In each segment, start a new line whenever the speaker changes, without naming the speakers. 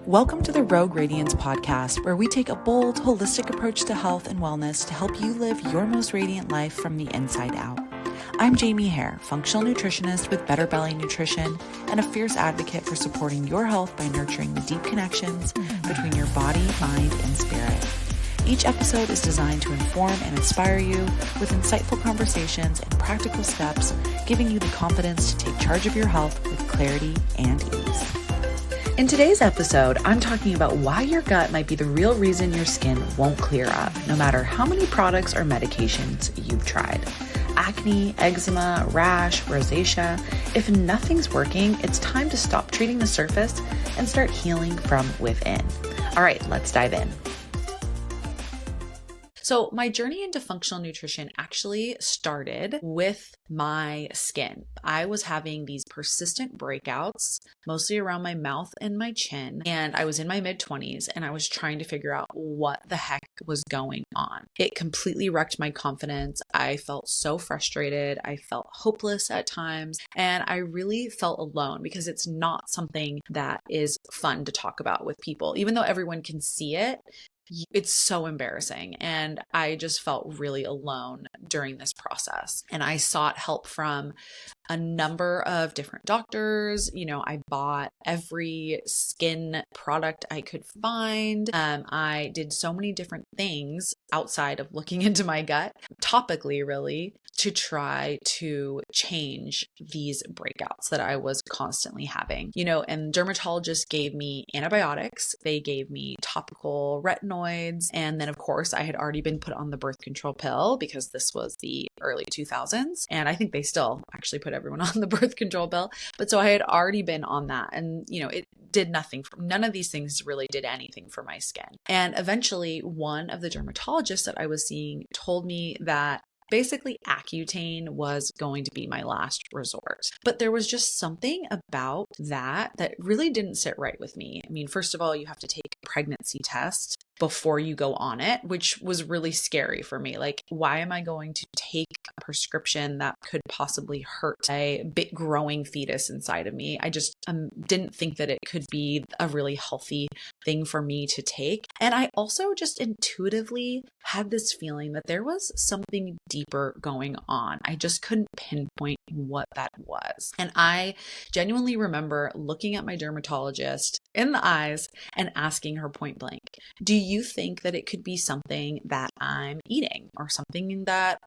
Welcome to the Rogue Radiance podcast, where we take a bold, holistic approach to health and wellness to help you live your most radiant life from the inside out. I'm Jaime Heer, functional nutritionist with Better Belly Nutrition and a fierce advocate for supporting your health by nurturing the deep connections between your body, mind, and spirit. Each episode is designed to inform and inspire you with insightful conversations and practical steps, giving you the confidence to take charge of your health with clarity and ease. In today's episode, I'm talking about why your gut might be the real reason your skin won't clear up, no matter how many products or medications you've tried. Acne, eczema, rash, rosacea. If nothing's working, it's time to stop treating the surface and start healing from within. All right, let's dive in. So my journey into functional nutrition actually started with my skin. I was having these persistent breakouts, mostly around my mouth and my chin, and I was in my mid-20s and I was trying to figure out what the heck was going on. It completely wrecked my confidence. I felt so frustrated. I felt hopeless at times, and I really felt alone because it's not something that is fun to talk about with people. Even though everyone can see it, it's so embarrassing. And I just felt really alone during this process. And I sought help from a number of different doctors. I bought every skin product I could find. I did so many different things outside of looking into my gut, topically really, to try to change these breakouts that I was constantly having. And dermatologists gave me antibiotics. They gave me topical retinoids. And then of course I had already been put on the birth control pill because this was the early 2000s. And I think they still actually put everyone on the birth control pill. But so I had already been on that, and it did nothing. None of these things really did anything for my skin. And eventually one of the dermatologists that I was seeing told me that basically Accutane was going to be my last resort. But there was just something about that really didn't sit right with me. I mean, first of all, you have to take a pregnancy test before you go on it, which was really scary for me. Like, why am I going to take a prescription that could possibly hurt a big growing fetus inside of me? I just didn't think that it could be a really healthy thing for me to take. And I also just intuitively had this feeling that there was something deeper going on. I just couldn't pinpoint what that was. And I genuinely remember looking at my dermatologist in the eyes and asking her point blank, do you think that it could be something that I'm eating or something that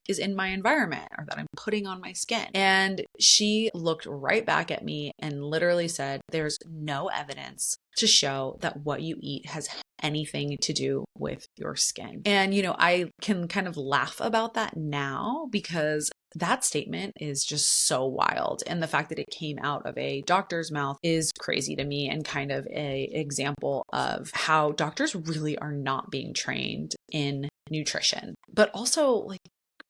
is in my environment or that I'm putting on my skin? And she looked right back at me and literally said, there's no evidence to show that what you eat has anything to do with your skin. And, I can kind of laugh about that now because that statement is just so wild. And the fact that it came out of a doctor's mouth is crazy to me, and kind of an example of how doctors really are not being trained in nutrition. But also,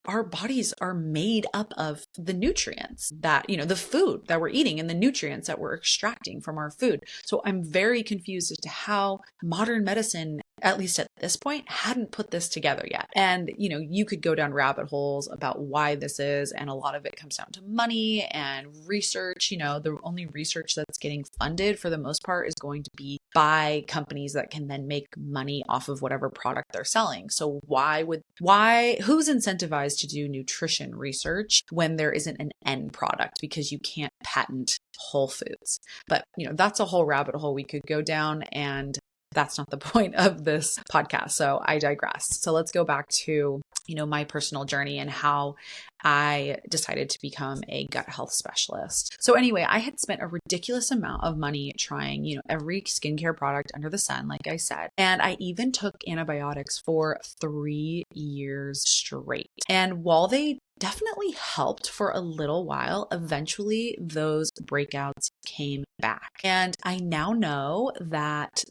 our bodies are made up of the nutrients that, the food that we're eating and the nutrients that we're extracting from our food. So I'm very confused as to how modern medicine, at least at this point, hadn't put this together yet. And, you could go down rabbit holes about why this is. And a lot of it comes down to money and research. The only research that's getting funded for the most part is going to be by companies that can then make money off of whatever product they're selling. So who's incentivized to do nutrition research when there isn't an end product because you can't patent whole foods? But, that's a whole rabbit hole we could go down, and that's not the point of this podcast. So I digress. So let's go back to, my personal journey and how I decided to become a gut health specialist. So anyway, I had spent a ridiculous amount of money trying, every skincare product under the sun, like I said. And I even took antibiotics for 3 years straight. And while they definitely helped for a little while, eventually those breakouts came back. And I now know that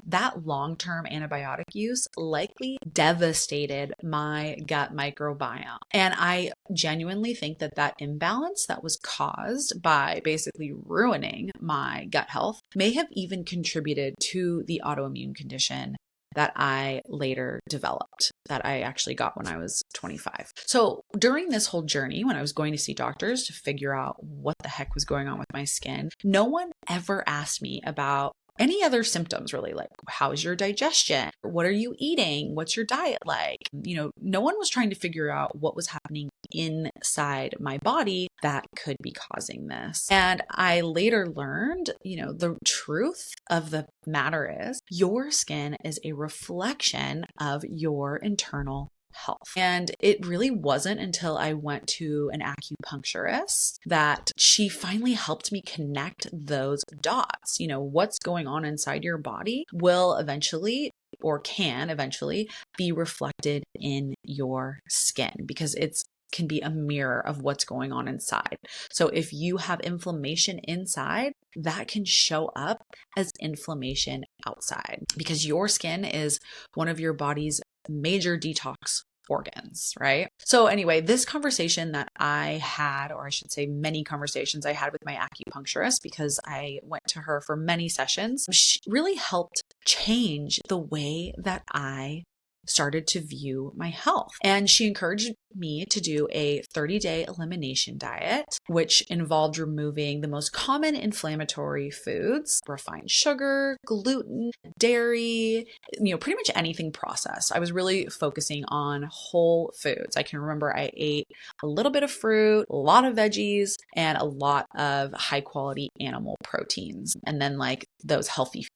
long-term antibiotic use likely devastated my gut microbiome. And I genuinely think that imbalance that was caused by basically ruining my gut health may have even contributed to the autoimmune condition that I later developed, that I actually got when I was 25. So during this whole journey, when I was going to see doctors to figure out what the heck was going on with my skin, no one ever asked me about any other symptoms, really, like how's your digestion? What are you eating? What's your diet like? No one was trying to figure out what was happening inside my body that could be causing this. And I later learned, the truth of the matter is your skin is a reflection of your internal health. And it really wasn't until I went to an acupuncturist that she finally helped me connect those dots. What's going on inside your body will eventually, or can eventually, be reflected in your skin, because it's can be a mirror of what's going on inside. So if you have inflammation inside, that can show up as inflammation outside, because your skin is one of your body's major detox organs, right? So anyway, this conversation that I had, or I should say many conversations I had with my acupuncturist, because I went to her for many sessions, she really helped change the way that I started to view my health. And she encouraged me to do a 30-day elimination diet, which involved removing the most common inflammatory foods, refined sugar, gluten, dairy, pretty much anything processed. I was really focusing on whole foods. I can remember I ate a little bit of fruit, a lot of veggies, and a lot of high quality animal proteins. And then like those healthy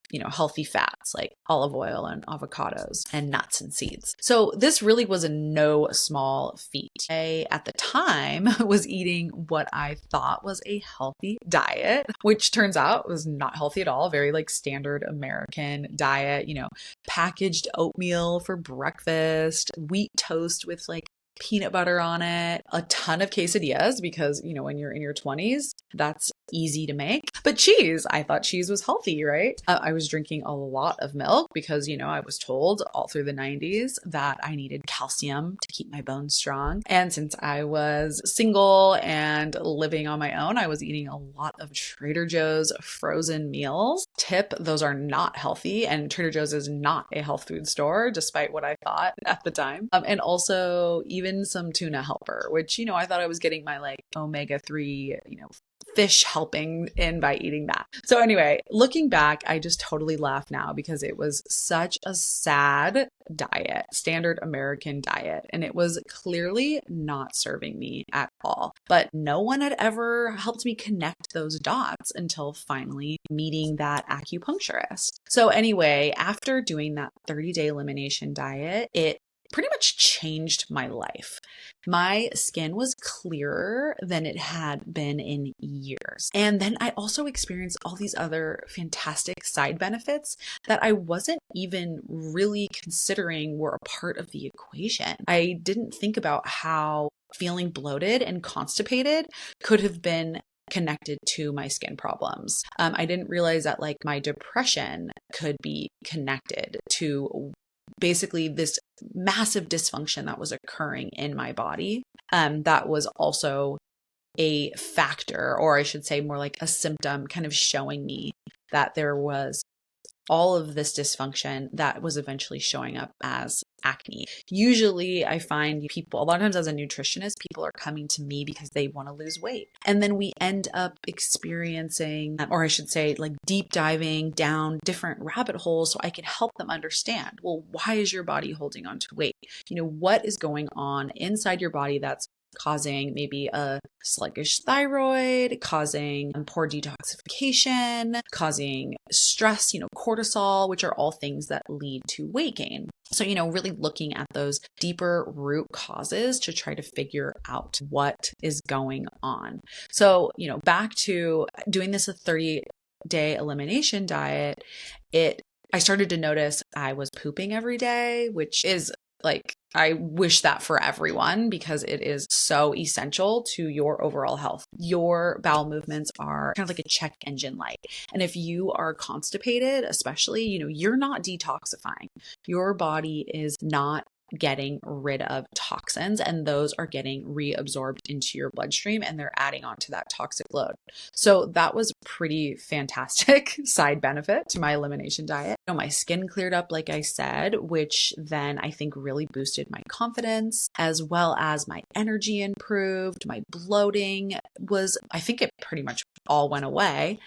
fats like olive oil and avocados and nuts and seeds. So this really was a no small feat. I, at the time, was eating what I thought was a healthy diet, which turns out was not healthy at all. Very like standard American diet, packaged oatmeal for breakfast, wheat toast with like peanut butter on it, a ton of quesadillas, because, when you're in your 20s, that's easy to make. But cheese, I thought cheese was healthy, right? I was drinking a lot of milk because, I was told all through the 90s that I needed calcium to keep my bones strong. And since I was single and living on my own, I was eating a lot of Trader Joe's frozen meals. Tip, those are not healthy, and Trader Joe's is not a health food store, despite what I thought at the time. And also even some tuna helper, which, I thought I was getting my like omega-3, fish helping in by eating that. So anyway, looking back, I just totally laugh now because it was such a sad diet, standard American diet, and it was clearly not serving me at all. But no one had ever helped me connect those dots until finally meeting that acupuncturist. So anyway, after doing that 30-day elimination diet, it pretty much changed my life. My skin was clearer than it had been in years. And then I also experienced all these other fantastic side benefits that I wasn't even really considering were a part of the equation. I didn't think about how feeling bloated and constipated could have been connected to my skin problems. I didn't realize that like my depression could be connected to basically this massive dysfunction that was occurring in my body. That was also a factor, or I should say more like a symptom, kind of showing me that there was all of this dysfunction that was eventually showing up as acne. Usually I find people, a lot of times as a nutritionist, people are coming to me because they want to lose weight. And then we end up experiencing, or I should say like deep diving down different rabbit holes so I can help them understand, well, why is your body holding on to weight? What is going on inside your body that's causing maybe a sluggish thyroid, causing poor detoxification, causing stress, cortisol, which are all things that lead to weight gain. So, really looking at those deeper root causes to try to figure out what is going on. So, back to doing this a 30-day elimination diet, I started to notice I was pooping every day, which is like, I wish that for everyone because it is so essential to your overall health. Your bowel movements are kind of like a check engine light. And if you are constipated, especially, you're not detoxifying. Your body is not getting rid of toxins, and those are getting reabsorbed into your bloodstream and they're adding on to that toxic load. So that was pretty fantastic side benefit to my elimination diet. My skin cleared up, like I said, which then I think really boosted my confidence, as well as my energy improved. My bloating I think it pretty much all went away.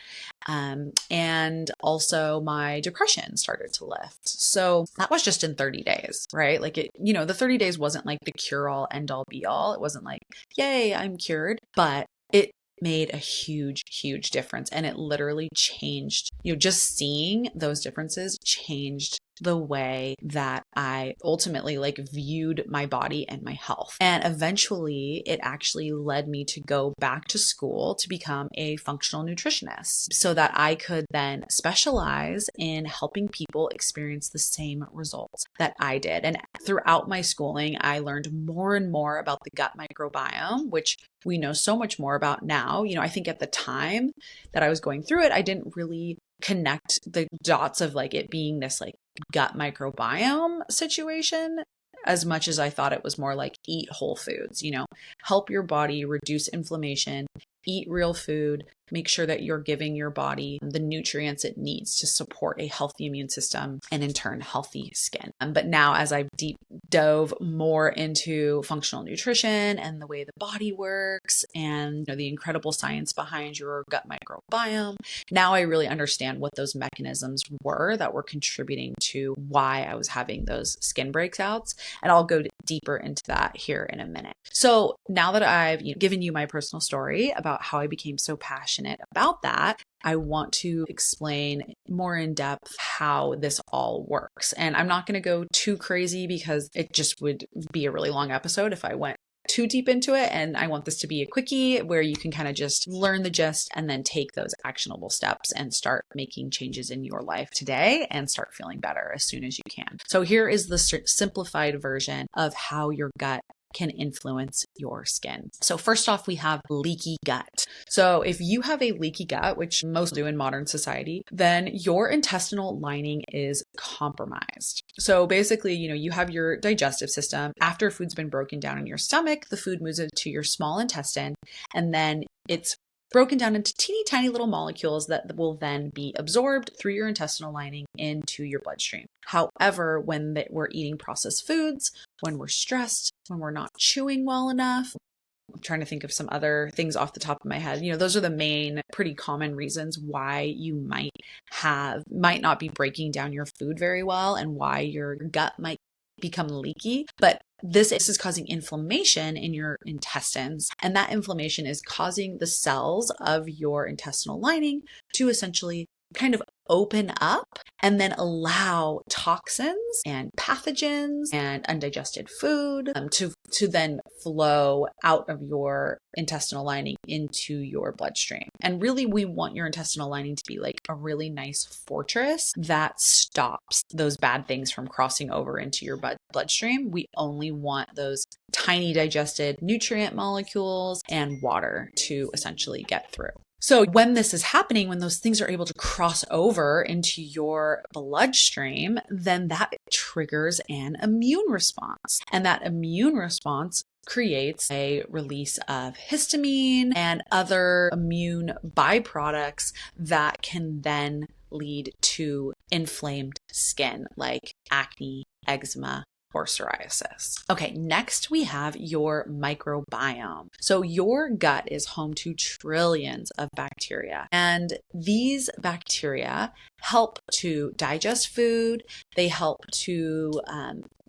And also my depression started to lift. So that was just in 30 days, right? Like the 30 days wasn't like the cure all end all be all. It wasn't like, yay, I'm cured, but it made a huge, huge difference. And it literally changed, just seeing those differences changed the way that I ultimately viewed my body and my health. And eventually it actually led me to go back to school to become a functional nutritionist so that I could then specialize in helping people experience the same results that I did. And throughout my schooling, I learned more and more about the gut microbiome, which we know so much more about now. I think at the time that I was going through it, I didn't really connect the dots of it being this gut microbiome situation as much as I thought it was more like eat whole foods, help your body reduce inflammation, eat real food, make sure that you're giving your body the nutrients it needs to support a healthy immune system and in turn, healthy skin. But now as I've deep dove more into functional nutrition and the way the body works and the incredible science behind your gut microbiome, now I really understand what those mechanisms were that were contributing to why I was having those skin breakouts. And I'll go deeper into that here in a minute. So now that I've given you my personal story about how I became so passionate about that, I want to explain more in depth how this all works. And I'm not going to go too crazy because it just would be a really long episode if I went too deep into it. And I want this to be a quickie where you can kind of just learn the gist and then take those actionable steps and start making changes in your life today and start feeling better as soon as you can. So here is the simplified version of how your gut can influence your skin. So first off, we have leaky gut. So if you have a leaky gut, which most do in modern society, then your intestinal lining is compromised. So basically, you have your digestive system. After food's been broken down in your stomach, the food moves into your small intestine, and then it's broken down into teeny tiny little molecules that will then be absorbed through your intestinal lining into your bloodstream. However, when we're eating processed foods, when we're stressed, when we're not chewing well enough, I'm trying to think of some other things off the top of my head. Those are the main pretty common reasons why you might not be breaking down your food very well and why your gut might become leaky. But this is causing inflammation in your intestines, and that inflammation is causing the cells of your intestinal lining to essentially kind of open up and then allow toxins and pathogens and undigested food to then flow out of your intestinal lining into your bloodstream. And really, we want your intestinal lining to be like a really nice fortress that stops those bad things from crossing over into your bloodstream. We only want those tiny digested nutrient molecules and water to essentially get through. So when this is happening, when those things are able to cross over into your bloodstream, then that triggers an immune response. And that immune response creates a release of histamine and other immune byproducts that can then lead to inflamed skin like acne, eczema, or psoriasis. Okay, next we have your microbiome. So your gut is home to trillions of bacteria, and these bacteria help to digest food. They help to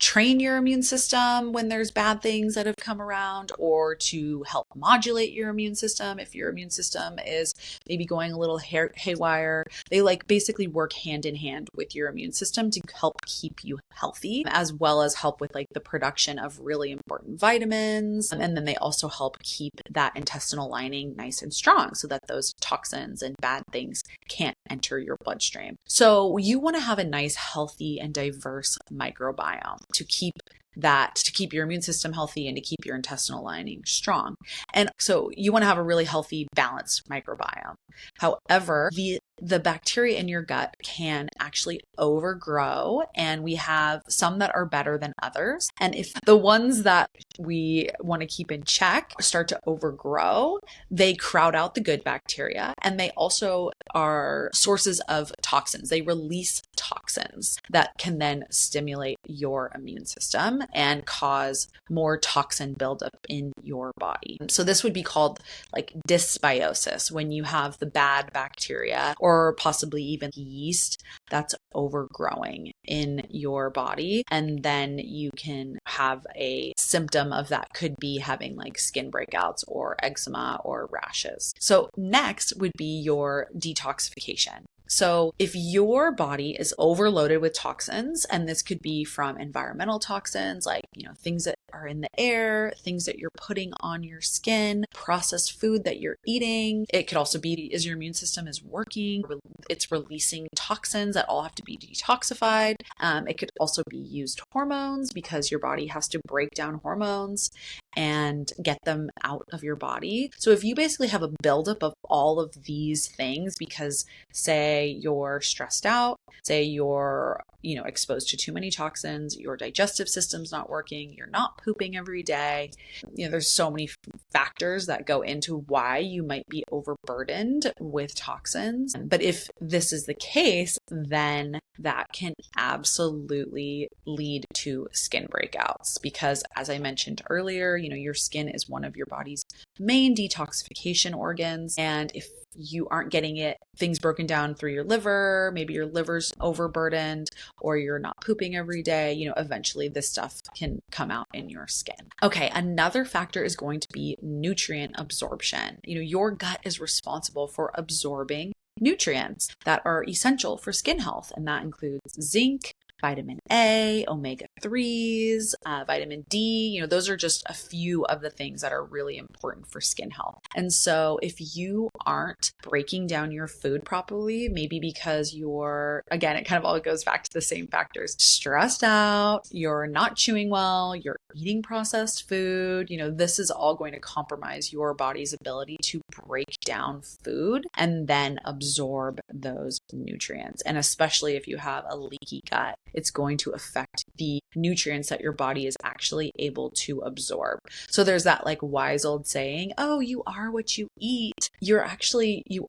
train your immune system when there's bad things that have come around, or to help modulate your immune system if your immune system is maybe going a little haywire. They basically work hand in hand with your immune system to help keep you healthy, as well as help with the production of really important vitamins. And then they also help keep that intestinal lining nice and strong so that those toxins and bad things can't enter your bloodstream. So you want to have a nice, healthy, and diverse microbiome to keep your immune system healthy and to keep your intestinal lining strong. And so you want to have a really healthy, balanced microbiome. However, the the bacteria in your gut can actually overgrow, and we have some that are better than others. And if the ones that we want to keep in check start to overgrow, they crowd out the good bacteria, and they also are sources of toxins. They release toxins that can then stimulate your immune system and cause more toxin buildup in your body. So this would be called like dysbiosis, when you have the bad bacteria or possibly even yeast that's overgrowing in your body. And then you can have a symptom of that, could be having like skin breakouts or eczema or rashes. So next would be your detoxification. So if your body is overloaded with toxins, and this could be from environmental toxins, like, things that are in the air, things that you're putting on your skin, processed food that you're eating. It could also be, is your immune system is working, it's releasing toxins that all have to be detoxified. It could also be used hormones, because your body has to break down hormones and get them out of your body. So if you basically have a buildup of all of these things, because say you're stressed out, say you're, exposed to too many toxins, your digestive system's not working, you're not pooping every day, there's so many factors that go into why you might be overburdened with toxins. But if this is the case, then that can absolutely lead to skin breakouts, because as I mentioned earlier, your skin is one of your body's main detoxification organs. And if you aren't getting things broken down through your liver, maybe your liver's overburdened, or you're not pooping every day, eventually this stuff can come out in your skin. Okay, another factor is going to be nutrient absorption. Your gut is responsible for absorbing nutrients that are essential for skin health, and that includes zinc, vitamin A, omega-3s, vitamin D. Those are just a few of the things that are really important for skin health. And so if you aren't breaking down your food properly, maybe because again, it kind of all goes back to the same factors: stressed out, you're not chewing well, you're eating processed food, this is all going to compromise your body's ability to break down food and then absorb those nutrients. And especially if you have a leaky gut, it's going to affect the nutrients that your body is actually able to absorb. So there's that like wise old saying, oh, you are what you eat. You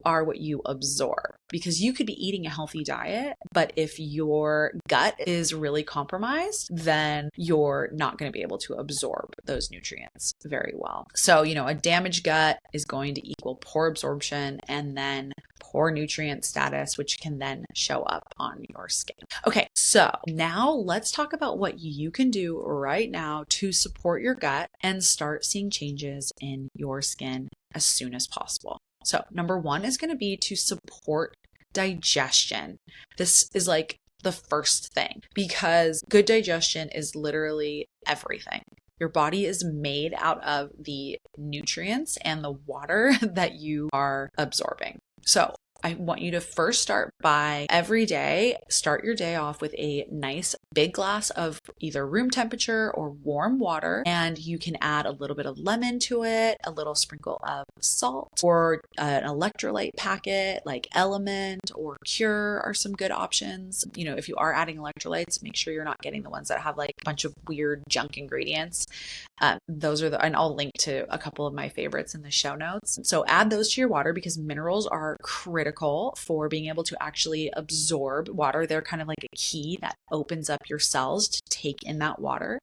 are what you absorb, because you could be eating a healthy diet, but if your gut is really compromised, then you're not going to be able to absorb those nutrients very well. So, a damaged gut is going to equal poor absorption and then poor nutrient status, which can then show up on your skin. Okay, so now let's talk about what you can do right now to support your gut and start seeing changes in your skin as soon as possible. So number one is going to be to support digestion. This is like the first thing, because good digestion is literally everything. Your body is made out of the nutrients and the water that you are absorbing. So I want you to first start by start your day off with a nice big glass of either room temperature or warm water. And you can add a little bit of lemon to it, a little sprinkle of salt, or an electrolyte packet like Element or Cure are some good options. If you are adding electrolytes, make sure you're not getting the ones that have like a bunch of weird junk ingredients. Those are and I'll link to a couple of my favorites in the show notes. So add those to your water, because minerals are critical for being able to actually absorb water. They're kind of like a key that opens up your cells to take in that water.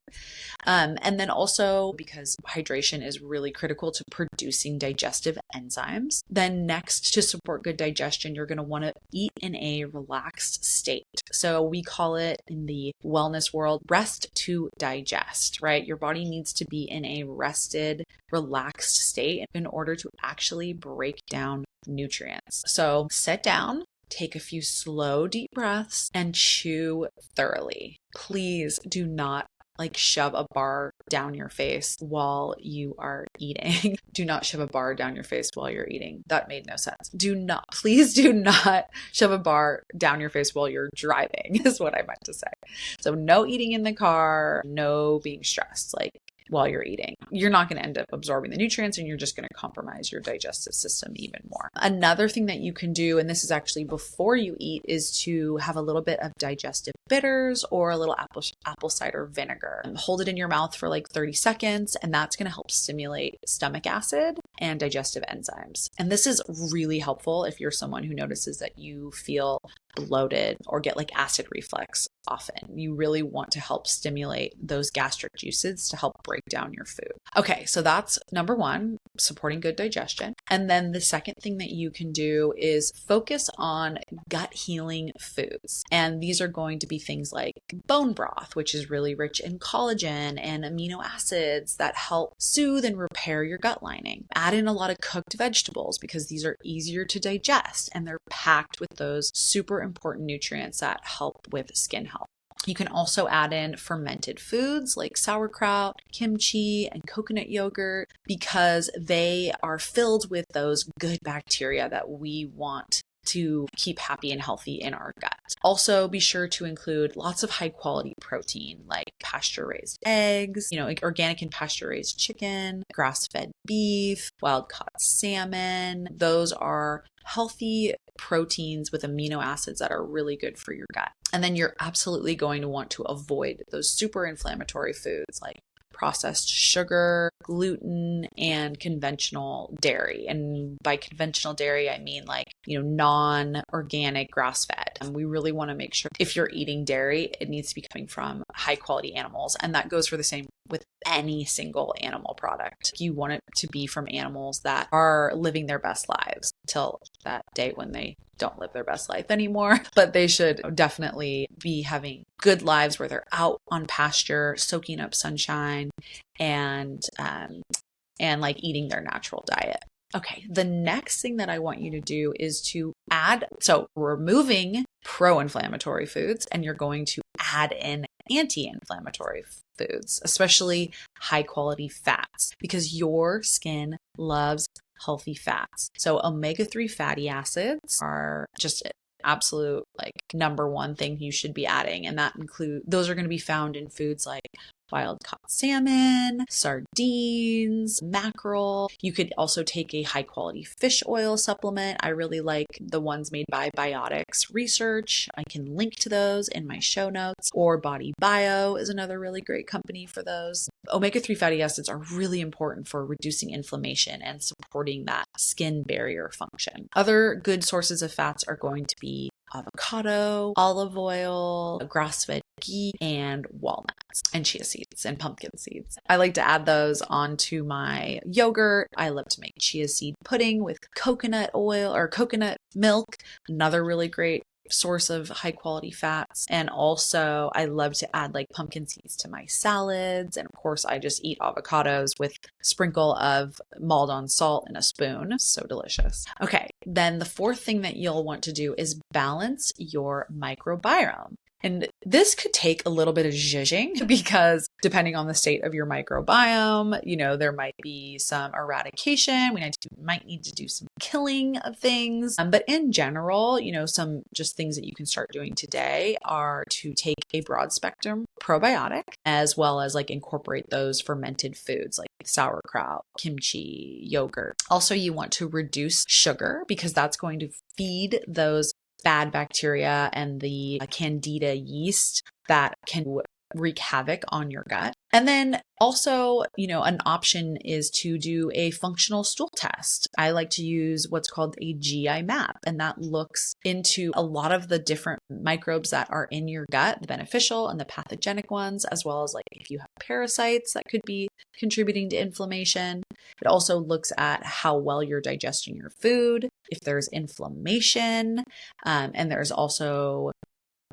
And then also because hydration is really critical to producing digestive enzymes. Then next, to support good digestion, you're going to want to eat in a relaxed state. So we call it in the wellness world, rest to digest, right? Your body needs to be in a rested, relaxed state in order to actually break down nutrients. So sit down, take a few slow, deep breaths, and chew thoroughly. Please do not shove a bar down your face while you are eating. Do not shove a bar down your face while you're eating. That made no sense. Please do not shove a bar down your face while you're driving, is what I meant to say. So no eating in the car, no being stressed. while you're eating. You're not going to end up absorbing the nutrients, and you're just going to compromise your digestive system even more. Another thing that you can do, and this is actually before you eat, is to have a little bit of digestive bitters or a little apple cider vinegar. Hold it in your mouth for like 30 seconds, and that's going to help stimulate stomach acid and digestive enzymes. And this is really helpful if you're someone who notices that you feel bloated or get like acid reflux often. You really want to help stimulate those gastric juices to help break down your food. Okay, so that's number one, supporting good digestion. And then the second thing that you can do is focus on gut healing foods. And these are going to be things like bone broth, which is really rich in collagen and amino acids that help soothe and repair your gut lining. Add in a lot of cooked vegetables because these are easier to digest and they're packed with those super important nutrients that help with skin health. You can also add in fermented foods like sauerkraut, kimchi, and coconut yogurt because they are filled with those good bacteria that we want to keep happy and healthy in our gut. Also, be sure to include lots of high quality protein like pasture raised eggs, like organic and pasture raised chicken, grass fed beef, wild caught salmon. Those are healthy proteins with amino acids that are really good for your gut. And then you're absolutely going to want to avoid those super inflammatory foods like processed sugar, gluten, and conventional dairy. And by conventional dairy, I mean like, non-organic grass-fed. And we really want to make sure if you're eating dairy, it needs to be coming from high quality animals. And that goes for the same with any single animal product. You want it to be from animals that are living their best lives till that day when they don't live their best life anymore. But they should definitely be having good lives where they're out on pasture, soaking up sunshine, and like eating their natural diet. Okay, the next thing that I want you to do is to removing pro-inflammatory foods, and you're going to add in anti-inflammatory foods, especially high quality fats, because your skin loves healthy fats. So omega-3 fatty acids are just absolute number one thing you should be adding, and those are going to be found in foods like wild caught salmon, sardines, mackerel. You could also take a high quality fish oil supplement. I really like the ones made by Biotics Research. I can link to those in my show notes. Or Body Bio is another really great company for those. Omega-3 fatty acids are really important for reducing inflammation and supporting that skin barrier function. Other good sources of fats are going to be avocado, olive oil, grass-fed ghee, and walnuts, and chia seeds and pumpkin seeds. I like to add those onto my yogurt. I love to make chia seed pudding with coconut oil or coconut milk, another really great source of high quality fats. And also I love to add pumpkin seeds to my salads. And of course I just eat avocados with sprinkle of Maldon salt in a spoon. So delicious. Okay. Then the fourth thing that you'll want to do is balance your microbiome. And this could take a little bit of zhuzhing because depending on the state of your microbiome, there might be some eradication. We might need to do some killing of things. But in general, some just things that you can start doing today are to take a broad spectrum probiotic as well as incorporate those fermented foods like sauerkraut, kimchi, yogurt. Also, you want to reduce sugar because that's going to feed those bad bacteria and the candida yeast that can wreak havoc on your gut. And then also, an option is to do a functional stool test. I like to use what's called a GI map, and that looks into a lot of the different microbes that are in your gut, the beneficial and the pathogenic ones, as well as if you have parasites that could be contributing to inflammation. It also looks at how well you're digesting your food, if there's inflammation, and there's also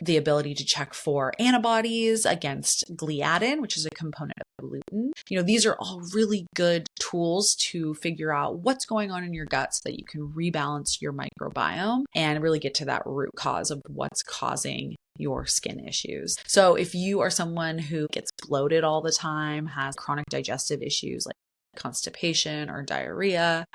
the ability to check for antibodies against gliadin, which is a component of gluten. These are all really good tools to figure out what's going on in your gut so that you can rebalance your microbiome and really get to that root cause of what's causing your skin issues. So if you are someone who gets bloated all the time, has chronic digestive issues like constipation or diarrhea,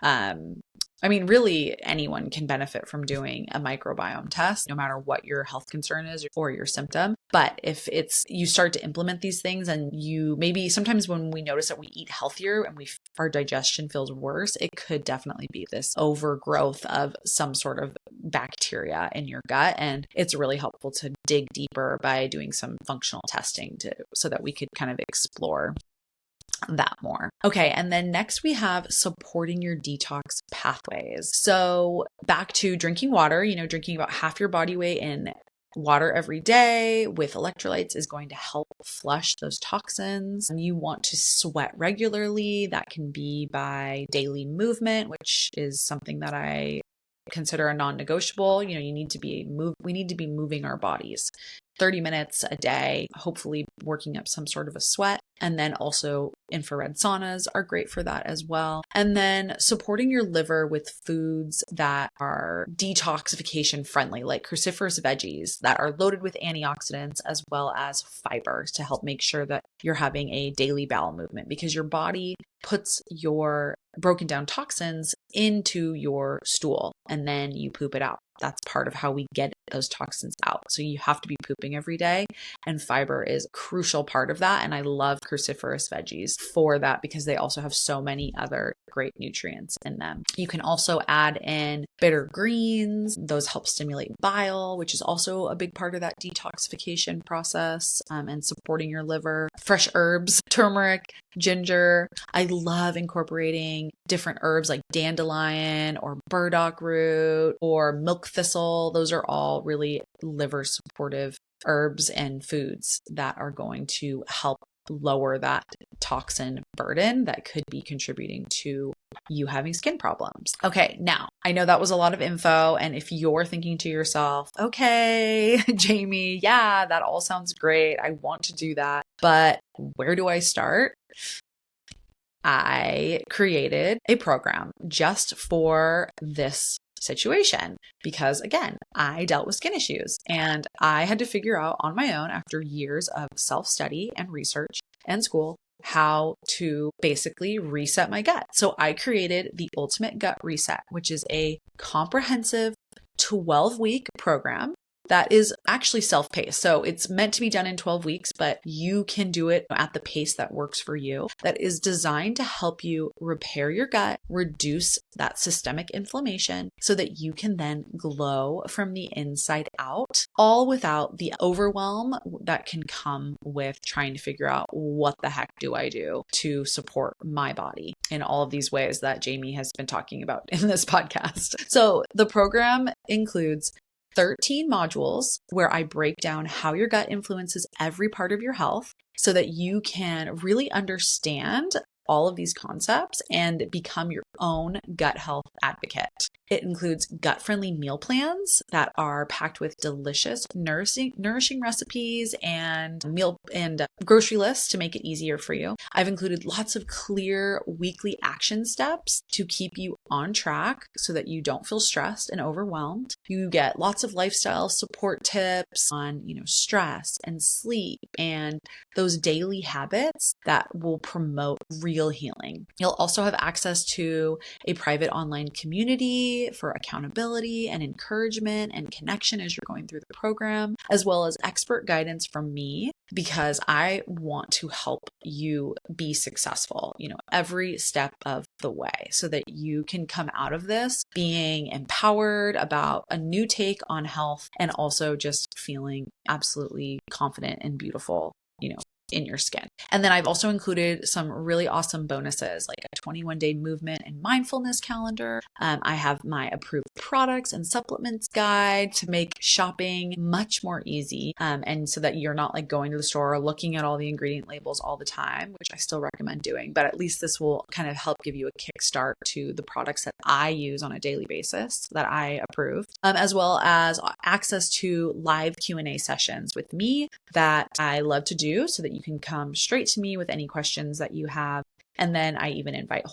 I mean, really anyone can benefit from doing a microbiome test, no matter what your health concern is or your symptom. But if you start to implement these things and you maybe sometimes when we notice that we eat healthier and our digestion feels worse, it could definitely be this overgrowth of some sort of bacteria in your gut. And it's really helpful to dig deeper by doing some functional testing so that we could kind of explore that more. Okay, and then next we have supporting your detox pathways. So back to drinking water, drinking about half your body weight in water every day with electrolytes is going to help flush those toxins. You want to sweat regularly. That can be by daily movement, which is something that I consider a non-negotiable. We need to be moving our bodies 30 minutes a day, hopefully working up some sort of a sweat. And then also infrared saunas are great for that as well. And then supporting your liver with foods that are detoxification friendly, like cruciferous veggies that are loaded with antioxidants as well as fibers to help make sure that you're having a daily bowel movement, because your body puts your broken down toxins into your stool and then you poop it out. That's part of how we get those toxins out. So you have to be pooping every day, and fiber is a crucial part of that. And I love cruciferous veggies for that because they also have so many other great nutrients in them. You can also add in bitter greens. Those help stimulate bile, which is also a big part of that detoxification process, and supporting your liver. Fresh herbs, turmeric, ginger. I love incorporating different herbs like dandelion or burdock root or milk thistle. Those are all really liver supportive herbs and foods that are going to help lower that toxin burden that could be contributing to you having skin problems. Okay, now I know that was a lot of info. And if you're thinking to yourself, okay, Jaime, yeah, that all sounds great. I want to do that, but where do I start? I created a program just for this situation because, again, I dealt with skin issues and I had to figure out on my own after years of self-study and research and school how to basically reset my gut. So I created the Ultimate Gut Reset, which is a comprehensive 12-week program that is actually self-paced. So it's meant to be done in 12 weeks, but you can do it at the pace that works for you. That is designed to help you repair your gut, reduce that systemic inflammation so that you can then glow from the inside out, all without the overwhelm that can come with trying to figure out what the heck do I do to support my body in all of these ways that Jaime has been talking about in this podcast. So the program includes 13 modules where I break down how your gut influences every part of your health so that you can really understand all of these concepts and become your own gut health advocate. It includes gut-friendly meal plans that are packed with delicious, nourishing recipes and grocery lists to make it easier for you. I've included lots of clear weekly action steps to keep you on track so that you don't feel stressed and overwhelmed. You get lots of lifestyle support tips on, stress and sleep and those daily habits that will promote real healing. You'll also have access to a private online community for accountability and encouragement and connection as you're going through the program, as well as expert guidance from me, because I want to help you be successful, every step of the way so that you can come out of this being empowered about a new take on health and also just feeling absolutely confident and beautiful, in your skin. And then I've also included some really awesome bonuses like a 21-day movement and mindfulness calendar. I have my approved products and supplements guide to make shopping much more easy. And so that you're not like going to the store or looking at all the ingredient labels all the time, which I still recommend doing, but at least this will kind of help give you a kickstart to the products that I use on a daily basis that I approve, as well as access to live Q&A sessions with me that I love to do so that you can come straight to me with any questions that you have. And then I even invite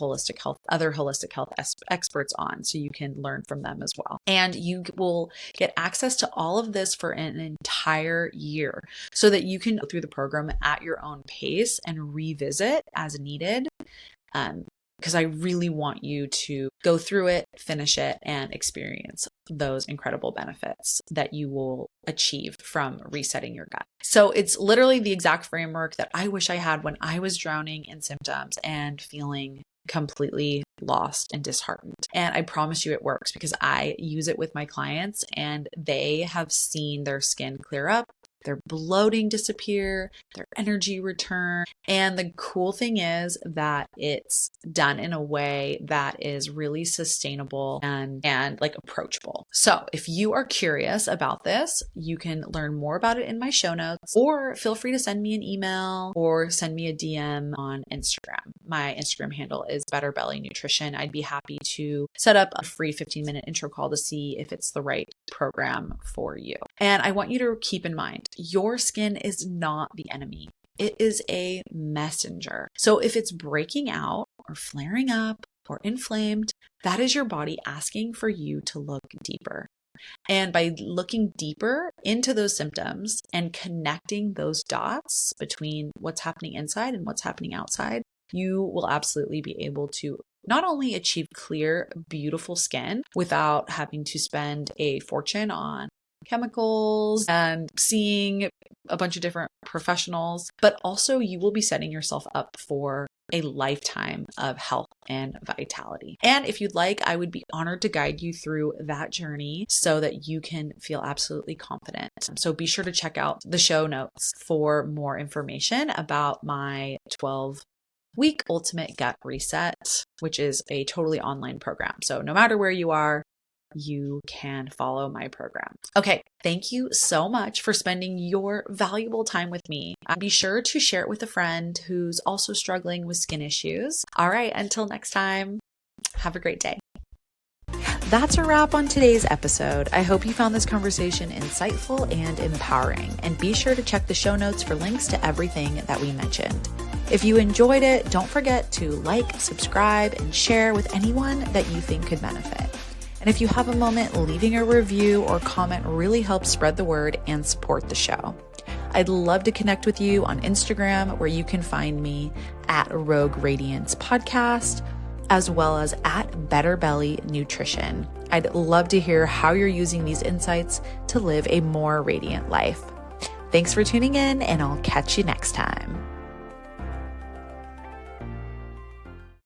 other holistic health experts on so you can learn from them as well. And you will get access to all of this for an entire year so that you can go through the program at your own pace and revisit as needed. because I really want you to go through it, finish it, and experience those incredible benefits that you will achieve from resetting your gut. So it's literally the exact framework that I wish I had when I was drowning in symptoms and feeling completely lost and disheartened. And I promise you it works because I use it with my clients and they have seen their skin clear up, their bloating disappear, their energy return. And the cool thing is that it's done in a way that is really sustainable and like approachable. So if you are curious about this, you can learn more about it in my show notes, or feel free to send me an email or send me a DM on Instagram. My Instagram handle is Better Belly Nutrition. I'd be happy to set up a free 15-minute intro call to see if it's the right program for you. And I want you to keep in mind, your skin is not the enemy. It is a messenger. So if it's breaking out or flaring up or inflamed, that is your body asking for you to look deeper. And by looking deeper into those symptoms and connecting those dots between what's happening inside and what's happening outside, you will absolutely be able to not only achieve clear, beautiful skin without having to spend a fortune on chemicals and seeing a bunch of different professionals, but also you will be setting yourself up for a lifetime of health and vitality. And if you'd like, I would be honored to guide you through that journey so that you can feel absolutely confident. So be sure to check out the show notes for more information about my 12-week ultimate gut reset, which is a totally online program. So no matter where you are, you can follow my program. Okay, thank you so much for spending your valuable time with me. Be sure to share it with a friend who's also struggling with skin issues. All right, until next time, have a great day. That's a wrap on today's episode. I hope you found this conversation insightful and empowering, and be sure to check the show notes for links to everything that we mentioned. If you enjoyed it, don't forget to like, subscribe, and share with anyone that you think could benefit. And if you have a moment, leaving a review or comment really helps spread the word and support the show. I'd love to connect with you on Instagram, where you can find me at Rogue Radiance Podcast, as well as at Better Belly Nutrition. I'd love to hear how you're using these insights to live a more radiant life. Thanks for tuning in, and I'll catch you next time.